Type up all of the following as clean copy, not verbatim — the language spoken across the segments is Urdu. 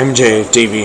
MJ TV।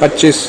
25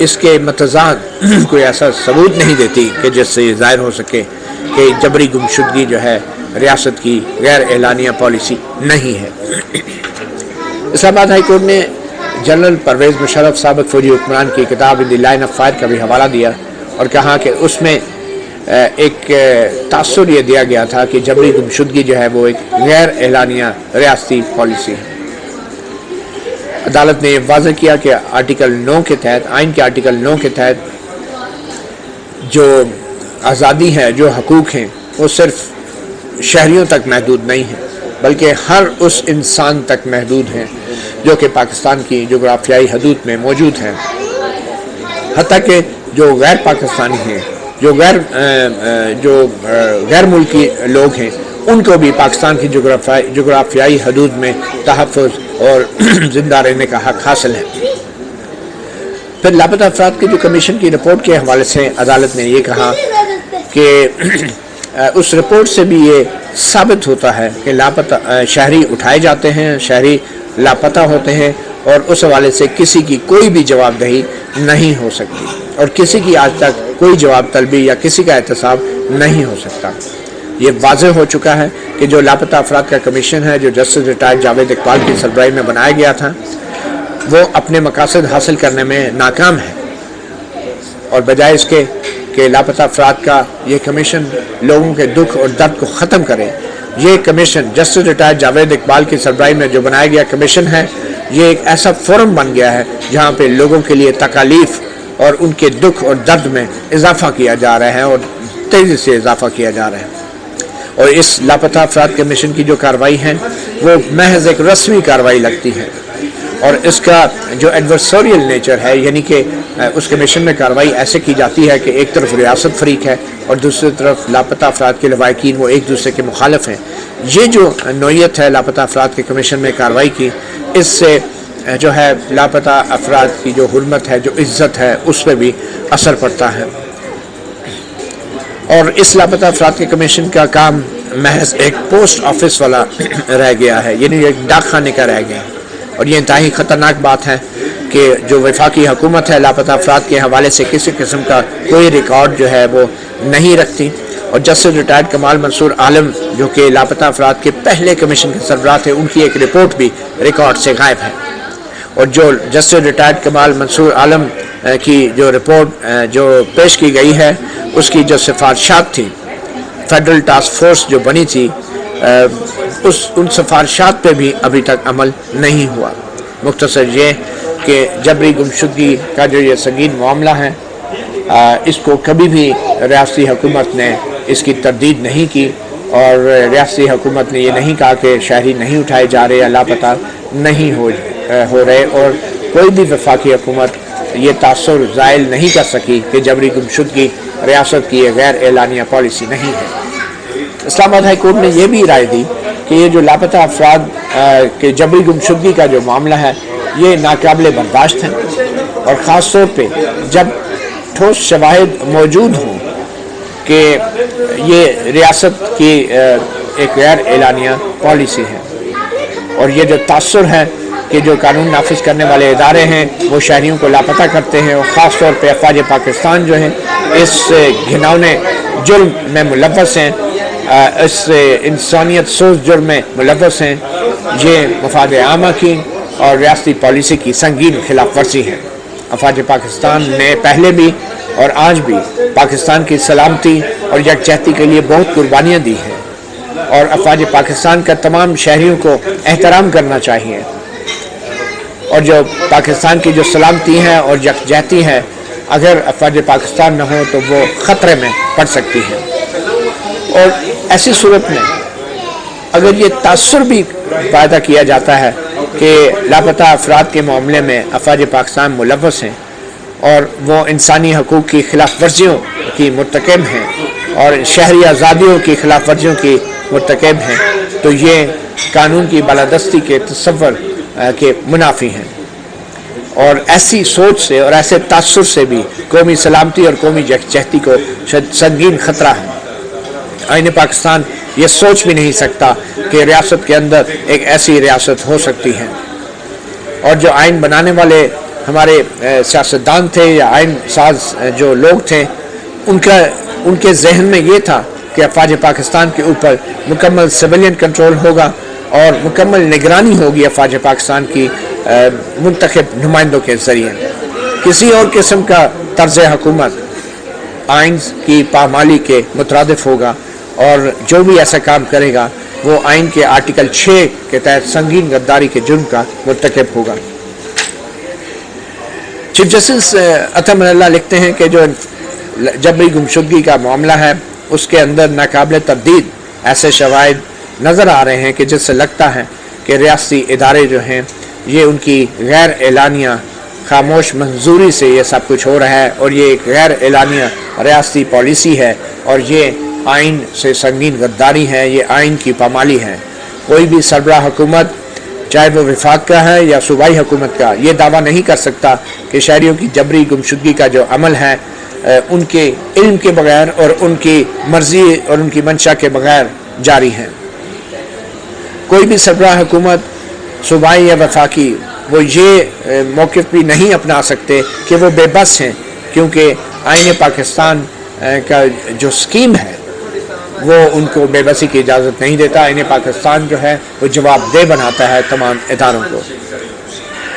اس کے متضاد کوئی ایسا ثبوت نہیں دیتی کہ جس سے یہ ظاہر ہو سکے کہ جبری گمشدگی جو ہے ریاست کی غیر اعلانیہ پالیسی نہیں ہے۔ اسلام آباد ہائی کورٹ نے جنرل پرویز مشرف سابق فوجی حکمران کی کتاب ان دی لائن آف فائر کا بھی حوالہ دیا اور کہا کہ اس میں ایک تاثر یہ دیا گیا تھا کہ جبری گمشدگی جو ہے وہ ایک غیر اعلانیہ ریاستی پالیسی ہے۔ عدالت نے یہ واضح کیا کہ آرٹیکل 9 کے تحت، آئین کے آرٹیکل 9 کے تحت جو آزادی ہے، جو حقوق ہیں، وہ صرف شہریوں تک محدود نہیں ہیں بلکہ ہر اس انسان تک محدود ہیں جو کہ پاکستان کی جغرافیائی حدود میں موجود ہیں، حتیٰ کہ جو غیر پاکستانی ہیں، جو غیر ملکی لوگ ہیں، ان کو بھی پاکستان کی جغرافیائی حدود میں تحفظ اور زندہ رہنے کا حق حاصل ہے۔ پھر لاپتہ افراد کی جو کمیشن کی رپورٹ کے حوالے سے عدالت نے یہ کہا کہ اس رپورٹ سے بھی یہ ثابت ہوتا ہے کہ لاپتہ شہری اٹھائے جاتے ہیں، شہری لاپتہ ہوتے ہیں، اور اس حوالے سے کسی کی کوئی بھی جواب دہی نہیں ہو سکتی اور کسی کی آج تک کوئی جواب طلبی یا کسی کا احتساب نہیں ہو سکتا۔ یہ واضح ہو چکا ہے کہ جو لاپتہ افراد کا کمیشن ہے، جو جسٹس ریٹائرڈ جاوید اقبال کی سربراہی میں بنایا گیا تھا، وہ اپنے مقاصد حاصل کرنے میں ناکام ہے، اور بجائے اس کے کہ لاپتہ افراد کا یہ کمیشن لوگوں کے دکھ اور درد کو ختم کرے، یہ commission justice retired Javed Iqbal کی سربراہی میں جو بنایا گیا کمیشن ہے، یہ ایک ایسا فورم بن گیا ہے جہاں پہ لوگوں کے لیے تکالیف اور ان کے دکھ اور درد میں اضافہ کیا جا رہا ہے اور تیزی سے اضافہ کیا جا رہا ہے۔ اور اس لاپتہ افراد کمیشن کی جو کارروائی ہے وہ محض ایک رسمی کارروائی لگتی ہے، اور اس کا جو ایڈورسوریل نیچر ہے، یعنی کہ اس کمیشن میں کارروائی ایسے کی جاتی ہے کہ ایک طرف ریاست فریق ہے اور دوسری طرف لاپتہ افراد کے لواحقین وہ ایک دوسرے کے مخالف ہیں۔ یہ جو نوعیت ہے لاپتہ افراد کے کمیشن میں کارروائی کی، اس سے جو ہے لاپتہ افراد کی جو حرمت ہے، جو عزت ہے، اس پہ بھی اثر پڑتا ہے۔ اور اس لاپتہ افراد کے کمیشن کا کام محض ایک پوسٹ آفس والا رہ گیا ہے، یعنی ایک ڈاک خانے کا رہ گیا ہے، اور یہ انتہائی خطرناک بات ہے کہ جو وفاقی حکومت ہے لاپتہ افراد کے حوالے سے کسی قسم کا کوئی ریکارڈ جو ہے وہ نہیں رکھتی، اور جسٹس ریٹائرڈ کمال منصور عالم جو کہ لاپتہ افراد کے پہلے کمیشن کے سربراہ تھے، ان کی ایک رپورٹ بھی ریکارڈ سے غائب ہے، اور جو جسٹس ریٹائرڈ کمال منصور عالم کی جو رپورٹ جو پیش کی گئی ہے، اس کی جو سفارشات تھی، فیڈرل ٹاسک فورس جو بنی تھی، ان سفارشات پہ بھی ابھی تک عمل نہیں ہوا۔ مختصر یہ کہ جبری گمشدگی کا جو یہ سنگین معاملہ ہے، اس کو کبھی بھی ریاستی حکومت نے اس کی تردید نہیں کی، اور ریاستی حکومت نے یہ نہیں کہا کہ شہری نہیں اٹھائے جا رہے یا لاپتہ نہیں ہو رہے، اور کوئی بھی وفاقی حکومت یہ تاثر زائل نہیں کر سکی کہ جبری گمشدگی ریاست کی غیر اعلانیہ پالیسی نہیں ہے۔ اسلام آباد ہائی کورٹ نے یہ بھی رائے دی کہ یہ جو لاپتہ افراد کے جبری گمشدگی کا جو معاملہ ہے، یہ ناقابل برداشت ہے، اور خاص طور پہ جب ٹھوس شواہد موجود ہوں کہ یہ ریاست کی ایک غیر اعلانیہ پالیسی ہے، اور یہ جو تاثر ہے کہ جو قانون نافذ کرنے والے ادارے ہیں وہ شہریوں کو لاپتہ کرتے ہیں، اور خاص طور پہ افواج پاکستان جو ہیں اس گھناؤنے جرم میں ملوث ہیں، اس انسانیت سوز جرم میں ملوث ہیں، یہ مفاد عامہ کی اور ریاستی پالیسی کی سنگین خلاف ورزی ہے۔ افواج پاکستان نے پہلے بھی اور آج بھی پاکستان کی سلامتی اور یکجہتی کے لیے بہت قربانیاں دی ہیں، اور افواج پاکستان کا تمام شہریوں کو احترام کرنا چاہیے، اور جو پاکستان کی جو سلامتی ہے اور یکجہتی ہے، اگر افواج پاکستان نہ ہو تو وہ خطرے میں پڑ سکتی ہے۔ اور ایسی صورت میں اگر یہ تاثر بھی پیدا کیا جاتا ہے کہ لاپتہ افراد کے معاملے میں افواج پاکستان ملوث ہیں اور وہ انسانی حقوق کی خلاف ورزیوں کی مرتکب ہیں اور شہری آزادیوں کی خلاف ورزیوں کی مرتکب ہیں، تو یہ قانون کی بالادستی کے تصور کے منافی ہیں، اور ایسی سوچ سے اور ایسے تاثر سے بھی قومی سلامتی اور قومی یکجہتی کو سنگین خطرہ ہے۔ آئین پاکستان یہ سوچ بھی نہیں سکتا کہ ریاست کے اندر ایک ایسی ریاست ہو سکتی ہے، اور جو آئین بنانے والے ہمارے سیاستدان تھے یا آئین ساز جو لوگ تھے ان کے ذہن میں یہ تھا کہ افواج پاکستان کے اوپر مکمل سویلین کنٹرول ہوگا اور مکمل نگرانی ہوگی افواج پاکستان کی منتخب نمائندوں کے ذریعے. کسی اور قسم کا طرز حکومت آئین کی پامالی کے مترادف ہوگا اور جو بھی ایسا کام کرے گا وہ آئین کے آرٹیکل 6 کے تحت سنگین غداری کے جرم کا مرتکب ہوگا. چیف جسٹس عطا من اللہ لکھتے ہیں کہ جو جبری گمشدگی کا معاملہ ہے اس کے اندر ناقابل تردید ایسے شواہد نظر آ رہے ہیں کہ جس سے لگتا ہے کہ ریاستی ادارے جو ہیں یہ ان کی غیر اعلانیہ خاموش منظوری سے یہ سب کچھ ہو رہا ہے اور یہ ایک غیر اعلانیہ ریاستی پالیسی ہے اور یہ آئین سے سنگین غداری ہے, یہ آئین کی پامالی ہے. کوئی بھی سربراہ حکومت چاہے وہ وفاق کا ہے یا صوبائی حکومت کا یہ دعویٰ نہیں کر سکتا کہ شہریوں کی جبری گمشدگی کا جو عمل ہے ان کے علم کے بغیر اور ان کی مرضی اور ان کی منشا کے بغیر جاری ہے. کوئی بھی سربراہ حکومت صوبائی یا وفاقی وہ یہ موقف بھی نہیں اپنا سکتے کہ وہ بے بس ہیں, کیونکہ آئین پاکستان کا جو سکیم ہے وہ ان کو بے بسی کی اجازت نہیں دیتا. آئین پاکستان جو ہے وہ جواب دہ بناتا ہے تمام اداروں کو.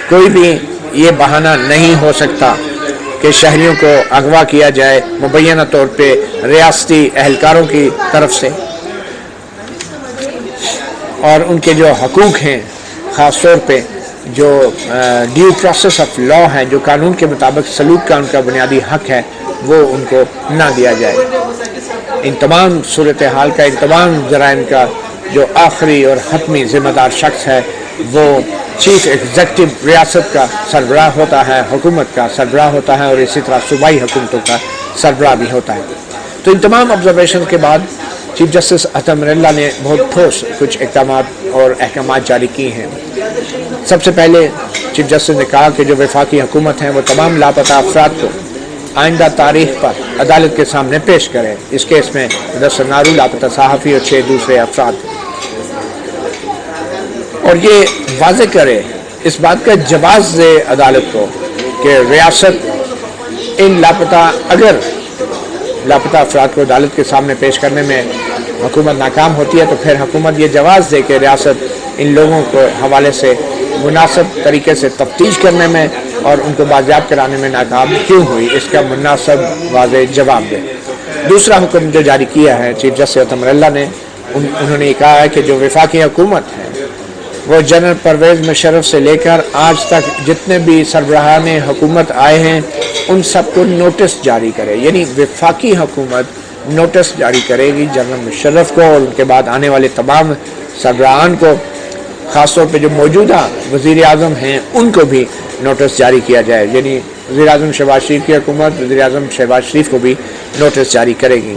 کوئی بھی یہ بہانہ نہیں ہو سکتا کہ شہریوں کو اغوا کیا جائے مبینہ طور پہ ریاستی اہلکاروں کی طرف سے اور ان کے جو حقوق ہیں خاص طور پہ جو ڈیو پروسیس آف لا ہے, جو قانون کے مطابق سلوک کا ان کا بنیادی حق ہے, وہ ان کو نہ دیا جائے. ان تمام صورتحال کا, ان تمام جرائم کا جو آخری اور حتمی ذمہ دار شخص ہے وہ چیف ایگزیکٹو ریاست کا سربراہ ہوتا ہے, حکومت کا سربراہ ہوتا ہے اور اسی طرح صوبائی حکومتوں کا سربراہ بھی ہوتا ہے. تو ان تمام آبزرویشن کے بعد چیف جسٹس عطا من اللہ نے بہت ٹھوس کچھ اقدامات اور احکامات جاری کیے ہیں. سب سے پہلے چیف جسٹس نے کہا کہ جو وفاقی حکومت ہیں وہ تمام لاپتہ افراد کو آئندہ تاریخ پر عدالت کے سامنے پیش کرے. اس کیس میں مدثر نارو, لاپتہ صحافی اور 6 دوسرے افراد, اور یہ واضح کرے, اس بات کا جواز دے عدالت کو کہ ریاست ان اگر لاپتہ افراد کو عدالت کے سامنے پیش کرنے میں حکومت ناکام ہوتی ہے تو پھر حکومت یہ جواز دے کہ ریاست ان لوگوں کو حوالے سے مناسب طریقے سے تفتیش کرنے میں اور ان کو بازیاب کرانے میں ناکام کیوں ہوئی, اس کا مناسب واضح جواب دے. دوسرا حکم جو جاری کیا ہے چیف جسٹس عطا من اللہ نے, انہوں نے یہ کہا ہے کہ جو وفاقی حکومت ہے وہ جنرل پرویز مشرف سے لے کر آج تک جتنے بھی سربراہان حکومت آئے ہیں ان سب کو نوٹس جاری کرے. یعنی وفاقی حکومت نوٹس جاری کرے گی جنرل مشرف کو اور ان کے بعد آنے والے تمام سربراہان کو, خاص طور پہ جو موجودہ وزیر اعظم ہیں ان کو بھی نوٹس جاری کیا جائے. یعنی وزیر اعظم شہباز شریف کی حکومت وزیر اعظم شہباز شریف کو بھی نوٹس جاری کرے گی.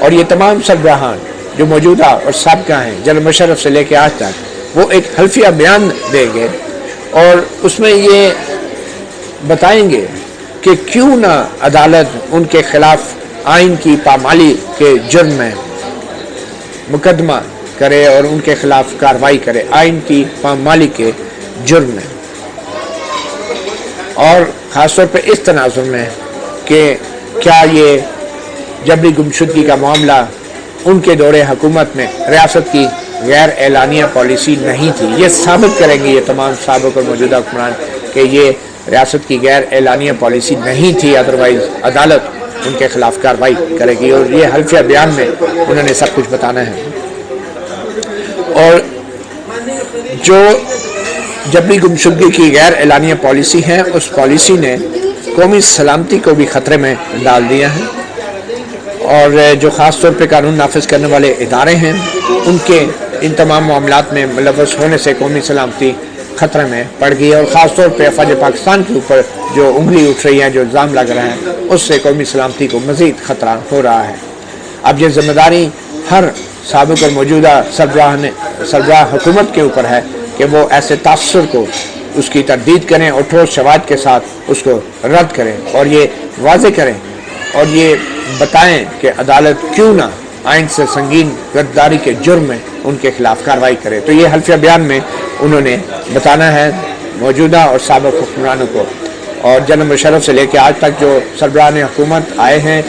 اور یہ تمام سربراہان جو موجودہ اور سابقہ ہیں جنرل مشرف سے لے کے آج تک, وہ ایک حلفیہ بیان دیں گے اور اس میں یہ بتائیں گے کہ کیوں نہ عدالت ان کے خلاف آئین کی پامالی کے جرم میں مقدمہ کرے اور ان کے خلاف کارروائی کرے آئین کی پامالی کے جرم میں. اور خاص طور پہ اس تناظر میں کہ کیا یہ جبری گمشدگی کا معاملہ ان کے دور حکومت میں ریاست کی غیر اعلانیہ پالیسی نہیں تھی. یہ ثابت کریں گے یہ تمام سابق اور موجودہ حکمران کہ یہ ریاست کی غیر اعلانیہ پالیسی نہیں تھی, ادروائز عدالت ان کے خلاف کارروائی کرے گی. اور یہ حلفیہ بیان میں انہوں نے سب کچھ بتانا ہے. اور جو جبری گمشدگی کی غیر اعلانیہ پالیسی ہے اس پالیسی نے قومی سلامتی کو بھی خطرے میں ڈال دیا ہے, اور جو خاص طور پہ قانون نافذ کرنے والے ادارے ہیں ان کے ان تمام معاملات میں ملوث ہونے سے قومی سلامتی خطرے میں پڑ گئی ہے. اور خاص طور پہ افواج پاکستان کے اوپر جو انگلی اٹھ رہی ہے, جو الزام لگ رہا ہے, اس سے قومی سلامتی کو مزید خطرہ ہو رہا ہے. اب یہ ذمہ داری ہر سابق اور موجودہ سربراہ حکومت کے اوپر ہے کہ وہ ایسے تاثر کو اس کی تردید کریں اور ٹھوس شواہد کے ساتھ اس کو رد کریں اور یہ واضح کریں اور یہ بتائیں کہ عدالت کیوں نہ آئین سے سنگین غداری کے جرم میں ان کے خلاف کارروائی کرے. تو یہ حلفیہ بیان میں انہوں نے بتانا ہے موجودہ اور سابق حکمرانوں کو اور جنرل مشرف سے لے کے آج تک جو سربراہان حکومت آئے ہیں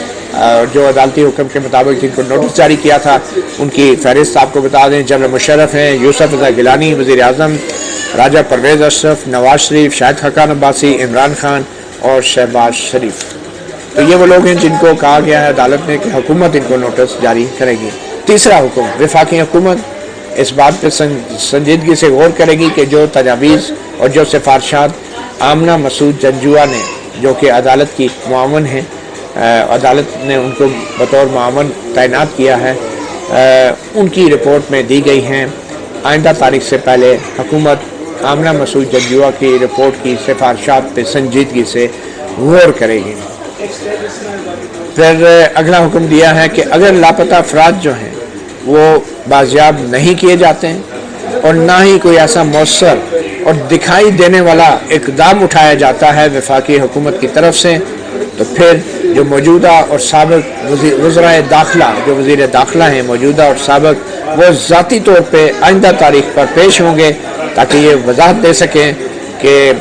جو عدالتی حکم کے مطابق جن کو نوٹس جاری کیا تھا ان کی فہرست آپ کو بتا دیں. جنرل مشرف ہیں یوسف رضا گیلانی وزیر اعظم، راجہ پرویز اشرف، نواز شریف، شاہد خاقان عباسی، عمران خان اور شہباز شریف. تو یہ وہ لوگ ہیں جن کو کہا گیا ہے عدالت نے کہ حکومت ان کو نوٹس جاری کرے گی. تیسرا حکم، وفاقی حکومت اس بات پہ سنجیدگی سے غور کرے گی کہ جو تجاویز اور جو سفارشات آمنہ مسعود جنجوعہ نے جو کہ عدالت کی معاون ہیں، عدالت نے ان کو بطور معاون تعینات کیا ہے، ان کی رپورٹ میں دی گئی ہیں. آئندہ تاریخ سے پہلے حکومت آمنہ مسعود جنجوعہ کی رپورٹ کی سفارشات پہ سنجیدگی سے غور کرے گی. پھر اگلا حکم دیا ہے کہ اگر لاپتہ افراد جو ہیں وہ بازیاب نہیں کیے جاتے ہیں اور نہ ہی کوئی ایسا مؤثر اور دکھائی دینے والا اقدام اٹھایا جاتا ہے وفاقی حکومت کی طرف سے، تو پھر جو موجودہ اور سابق وزرائے داخلہ جو وزیر داخلہ ہیں موجودہ اور سابق، وہ ذاتی طور پہ آئندہ تاریخ پر پیش ہوں گے تاکہ یہ وضاحت دے سکیں کہ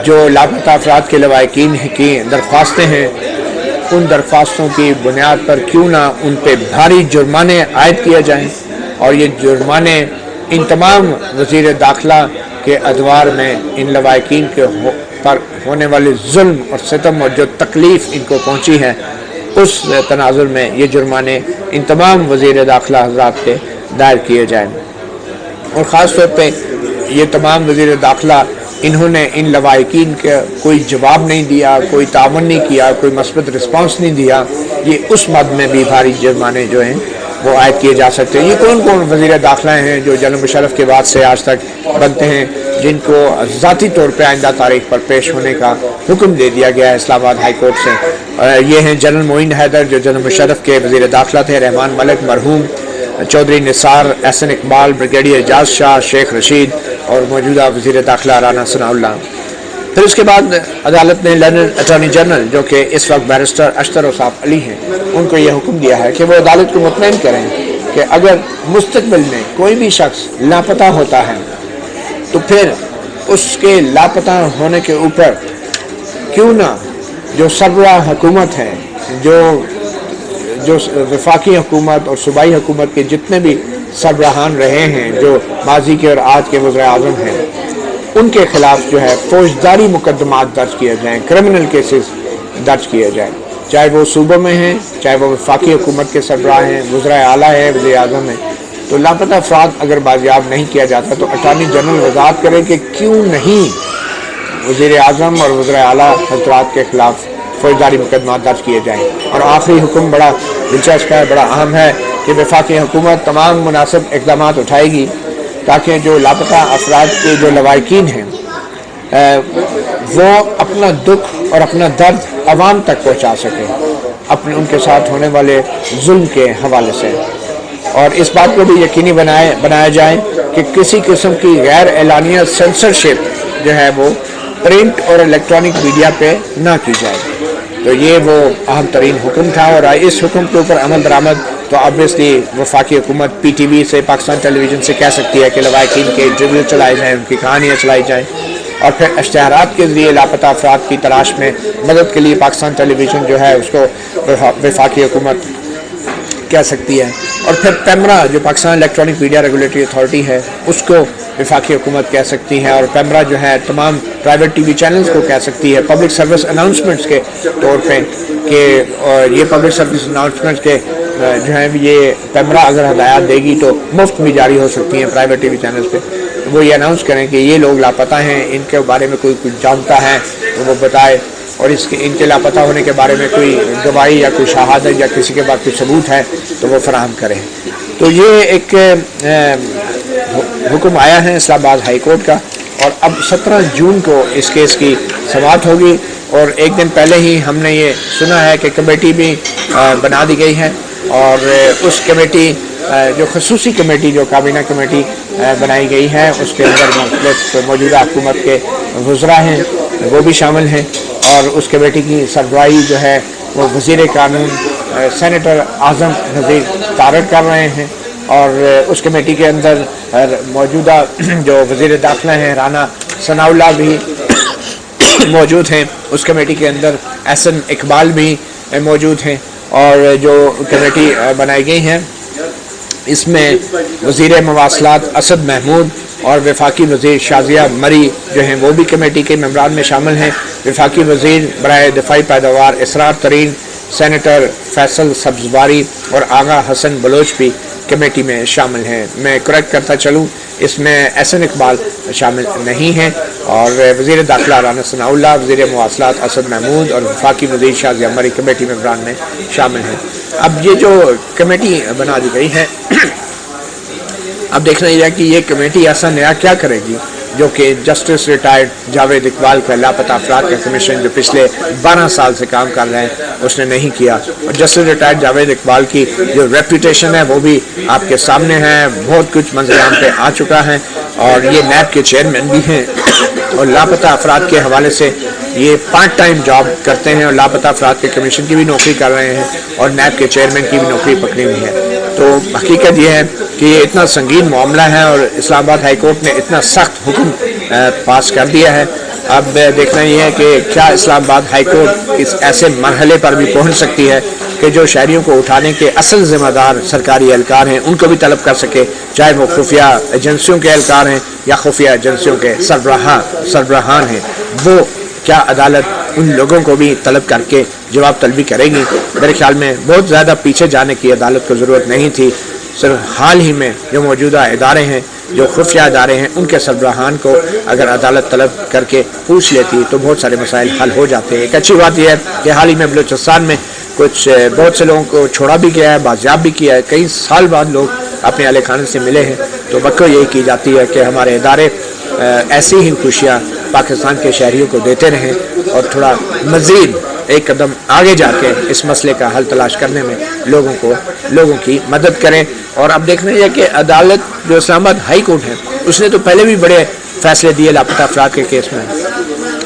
جو لاپتہ افراد کے لواحقین کی درخواستیں ہیں ان درخواستوں کی بنیاد پر کیوں نہ ان پہ بھاری جرمانے عائد کیے جائیں، اور یہ جرمانے ان تمام وزیر داخلہ کے ادوار میں ان لواحقین کے پر ہونے والے ظلم اور ستم اور جو تکلیف ان کو پہنچی ہے اس تناظر میں یہ جرمانے ان تمام وزیر داخلہ حضرات پہ دائر کیے جائیں. اور خاص طور پہ یہ تمام وزیر داخلہ انہوں نے ان لواحقین کا کوئی جواب نہیں دیا، کوئی تعاون نہیں کیا، کوئی مثبت رسپانس نہیں دیا، یہ اس مد میں بھی بھاری جرمانے جو ہیں وہ عائد کیے جا سکتے ہیں. یہ کون کون وزیر داخلہ ہیں جو جنرل مشرف کے بعد سے آج تک بنتے ہیں جن کو ذاتی طور پہ آئندہ تاریخ پر پیش ہونے کا حکم دے دیا گیا ہے اسلام آباد ہائی کورٹ سے؟ یہ ہیں جنرل معین حیدر جو جنرل مشرف کے وزیر داخلہ تھے، رحمان ملک مرحوم، چودھری نثار، احسن اقبال، بریگیڈیئر اعجاز شاہ، شیخ رشید اور موجودہ وزیر داخلہ رانا ثناء اللہ. پھر اس کے بعد عدالت نے لرنڈ اٹارنی جنرل جو کہ اس وقت بیرسٹر اشتر اوصاف علی ہیں ان کو یہ حکم دیا ہے کہ وہ عدالت کو مطمئن کریں کہ اگر مستقبل میں کوئی بھی شخص لاپتہ ہوتا ہے تو پھر اس کے لاپتہ ہونے کے اوپر کیوں نہ جو سربراہ حکومت ہے، جو وفاقی حکومت اور صوبائی حکومت کے جتنے بھی سربراہان رہے ہیں جو ماضی کے اور آج کے وزراء اعظم ہیں، ان کے خلاف جو ہے فوجداری مقدمات درج کیے جائیں، کرمنل کیسز درج کیے جائیں، چاہے وہ صوبوں میں ہیں، چاہے وہ وفاقی حکومت کے سربراہ ہیں، وزراء اعلیٰ ہیں، وزیر اعظم ہیں. تو لاپتہ افراد اگر بازیاب نہیں کیا جاتا تو اٹارنی جنرل وضاحت کرے کہ کیوں نہیں وزیر اعظم اور وزراء اعلیٰ حضرات کے خلاف فوجداری مقدمات درج کیے جائیں. اور آخری حکم بڑا دلچسپ ہے، بڑا اہم ہے کہ وفاقی حکومت تمام مناسب اقدامات اٹھائے گی تاکہ جو لاپتہ افراد کے جو لواحقین ہیں وہ اپنا دکھ اور اپنا درد عوام تک پہنچا سکیں اپنے ان کے ساتھ ہونے والے ظلم کے حوالے سے. اور اس بات کو بھی یقینی بنایا جائے کہ کسی قسم کی غیر اعلانیہ سینسرشپ جو ہے وہ پرنٹ اور الیکٹرانک میڈیا پہ نہ کی جائے. تو یہ وہ اہم ترین حکم تھا، اور اس حکم کے اوپر عمل درآمد تو آبویسلی وفاقی حکومت پی ٹی وی سے، پاکستان ٹیلی ویژن سے کہہ سکتی ہے کہ لواحقین کے انٹرویو چلائے جائیں، ان کی کہانیاں چلائی جائیں، اور پھر اشتہارات کے ذریعے لاپتہ افراد کی تلاش میں مدد کے لیے پاکستان ٹیلی ویژن جو ہے اس کو وفاقی حکومت کہہ سکتی ہے. اور پھر پیمرا جو Pakistan electronic media regulatory authority ہے اس کو وفاقی حکومت کہہ سکتی ہے، اور پیمرا جو ہے تمام پرائیویٹ ٹی وی چینلز کو کہہ سکتی ہے پبلک سروس اناؤنسمنٹس کے طور پہ کہ یہ پبلک سروس اناؤنسمنٹس کے جو ہے یہ پیمرا اگر ہدایات دے گی تو مفت بھی جاری ہو سکتی ہیں پرائیویٹ ٹی وی چینلز پہ. وہ یہ اناؤنس کریں کہ یہ لوگ لاپتہ ہیں، ان کے بارے میں کوئی کچھ جانتا ہے تو وہ بتائے، اور ان کے لاپتہ ہونے کے بارے میں کوئی گواہی یا کوئی شہادت یا کسی کے پاس کوئی ثبوت ہے تو وہ فراہم کریں. تو یہ ایک حکم آیا ہے اسلام آباد ہائی کورٹ کا، اور اب 17 جون کو اس کیس کی سماعت ہوگی. اور ایک دن پہلے ہی ہم نے یہ سنا ہے کہ کمیٹی بھی بنا دی گئی ہے، اور اس کمیٹی جو خصوصی کمیٹی جو کابینہ کمیٹی بنائی گئی ہے اس کے اندر مختلف موجودہ حکومت کے وزراء ہیں وہ بھی شامل ہیں، اور اس کمیٹی کی سربراہی جو ہے وہ وزیر قانون سینیٹر اعظم نذیر طارق کر رہے ہیں. اور اس کمیٹی کے اندر موجودہ جو وزیر داخلہ ہیں رانا ثناء اللہ بھی موجود ہیں. اس کمیٹی کے اندر احسن اقبال بھی موجود ہیں. اور جو کمیٹی بنائی گئی ہیں اس میں وزیر مواصلات اسد محمود اور وفاقی وزیر شازیہ مری جو ہیں وہ بھی کمیٹی کے ممبران میں شامل ہیں. وفاقی وزیر برائے دفاعی پیداوار اسرار ترین سینیٹر فیصل سبزواری اور آغا حسن بلوچ بھی کمیٹی میں شامل ہیں. میں کریکٹ کرتا چلوں، اس میں احسن اقبال شامل نہیں ہیں. اور وزیر داخلہ رانا ثناء اللہ، وزیر مواصلات اسد محمود اور وفاقی وزیر شازیہ مری کمیٹی ممبران میں شامل ہیں. اب یہ جو کمیٹی بنا دی گئی ہے، اب دیکھنا یہ ہے کہ یہ کمیٹی ایسا نیا کیا کرے گی جو کہ جسٹس ریٹائرڈ جاوید اقبال کا لاپتہ افراد کا کمیشن جو پچھلے 12 سال سے کام کر رہے ہیں اس نے نہیں کیا. اور جسٹس ریٹائرڈ جاوید اقبال کی جو ریپوٹیشن ہے وہ بھی آپ کے سامنے ہے، بہت کچھ منظر عام پہ آ چکا ہے. اور یہ نیب کے چیئرمین بھی ہیں اور لاپتہ افراد کے حوالے سے یہ پارٹ ٹائم جاب کرتے ہیں اور لاپتہ افراد کے کمیشن کی بھی نوکری کر رہے ہیں اور نیب کے چیئرمین کی بھی نوکری پکڑی ہوئی ہے. تو حقیقت یہ ہے کہ یہ اتنا سنگین معاملہ ہے اور اسلام آباد ہائی کورٹ نے اتنا سخت حکم پاس کر دیا ہے. اب دیکھنا یہ ہے کہ کیا اسلام آباد ہائی کورٹ اس ایسے مرحلے پر بھی پہنچ سکتی ہے کہ جو شہریوں کو اٹھانے کے اصل ذمہ دار سرکاری اہلکار ہیں ان کو بھی طلب کر سکے، چاہے وہ خفیہ ایجنسیوں کے اہلکار ہیں یا خفیہ ایجنسیوں کے سربراہان ہیں. وہ کیا عدالت ان لوگوں کو بھی طلب کر کے جواب طلبی کرے گی؟ میرے خیال میں بہت زیادہ پیچھے جانے کی عدالت کو ضرورت نہیں تھی. صرف حال ہی میں جو موجودہ ادارے ہیں، جو خفیہ ادارے ہیں، ان کے سربراہان کو اگر عدالت طلب کر کے پوچھ لیتی تو بہت سارے مسائل حل ہو جاتے ہیں. ایک اچھی بات یہ ہے کہ حال ہی میں بلوچستان میں بہت سے لوگوں کو چھوڑا بھی گیا ہے، بازیاب بھی کیا ہے. کئی سال بعد لوگ اپنے اہل خانے سے ملے ہیں. تو بکو یہی کی جاتی ہے کہ ہمارے ادارے ایسی ہی خوشیاں پاکستان کے شہریوں کو دیتے رہیں اور تھوڑا مزید ایک قدم آگے جا کے اس مسئلے کا حل تلاش کرنے میں لوگوں کی مدد کریں. اور اب دیکھنا یہ کہ عدالت جو اسلام آباد ہائی کورٹ ہے اس نے تو پہلے بھی بڑے فیصلے دیے لاپتہ افراد کے کیس میں،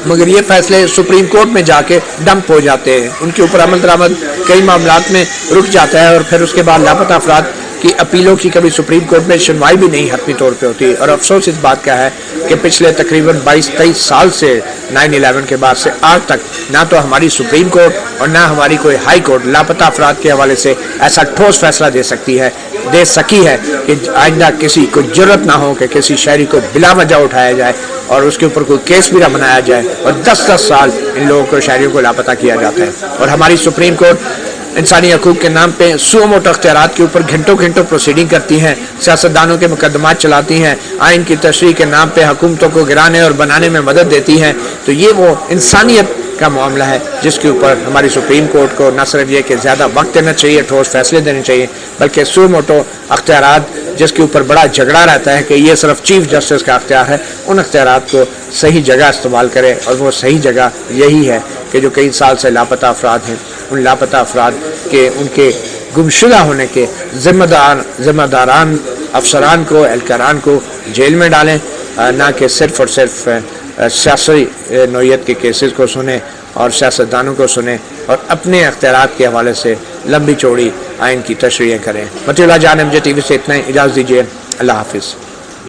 مگر یہ فیصلے سپریم کورٹ میں جا کے ڈمپ ہو جاتے ہیں، ان کے اوپر عمل درآمد کئی معاملات میں رک جاتا ہے اور پھر اس کے بعد لاپتہ افراد کی اپیلوں کی کبھی سپریم کورٹ میں سنوائی بھی نہیں حتمی طور پہ ہوتی. اور افسوس اس بات کا ہے کہ پچھلے تقریباً 22-23 سال سے 9/11 کے بعد سے آج تک نہ تو ہماری سپریم کورٹ اور نہ ہماری کوئی ہائی کورٹ لاپتہ افراد کے حوالے سے ایسا ٹھوس فیصلہ دے سکی ہے کہ آئندہ کسی کو جرت نہ ہو کہ کسی شہری کو بلا وجہ اٹھایا جائے اور اس کے اوپر کوئی کیس بھی نہ بنایا جائے اور 10 سال ان لوگوں کو شہریوں کو لاپتہ کیا جاتا ہے. اور ہماری سپریم کورٹ انسانی حقوق کے نام پہ سو موٹو اختیارات کے اوپر گھنٹوں پروسیڈنگ کرتی ہیں، سیاستدانوں کے مقدمات چلاتی ہیں، آئین کی تشریح کے نام پہ حکومتوں کو گرانے اور بنانے میں مدد دیتی ہیں. تو یہ وہ انسانیت کا معاملہ ہے جس کے اوپر ہماری سپریم کورٹ کو نہ صرف یہ کہ زیادہ وقت دینا چاہیے، ٹھوس فیصلے دینے چاہیے، بلکہ سو موٹو اختیارات جس کے اوپر بڑا جھگڑا رہتا ہے کہ یہ صرف چیف جسٹس کا اختیار ہے، ان اختیارات کو صحیح جگہ استعمال کرے. اور وہ صحیح جگہ یہی ہے کہ جو کئی سال سے لاپتہ افراد ہیں ان لاپتہ افراد کے ان کے گمشدہ ہونے کے ذمہ داران افسران کو، اہلکاران کو جیل میں ڈالیں، نہ کہ صرف اور صرف سیاسی نوعیت کے کیسز کو سنیں اور سیاستدانوں کو سنیں اور اپنے اختیارات کے حوالے سے لمبی چوڑی آئین کی تشریحیں کریں. مطیع اللہ جان MJ TV سے اتنا ہی، اجازت دیجیے. اللہ حافظ.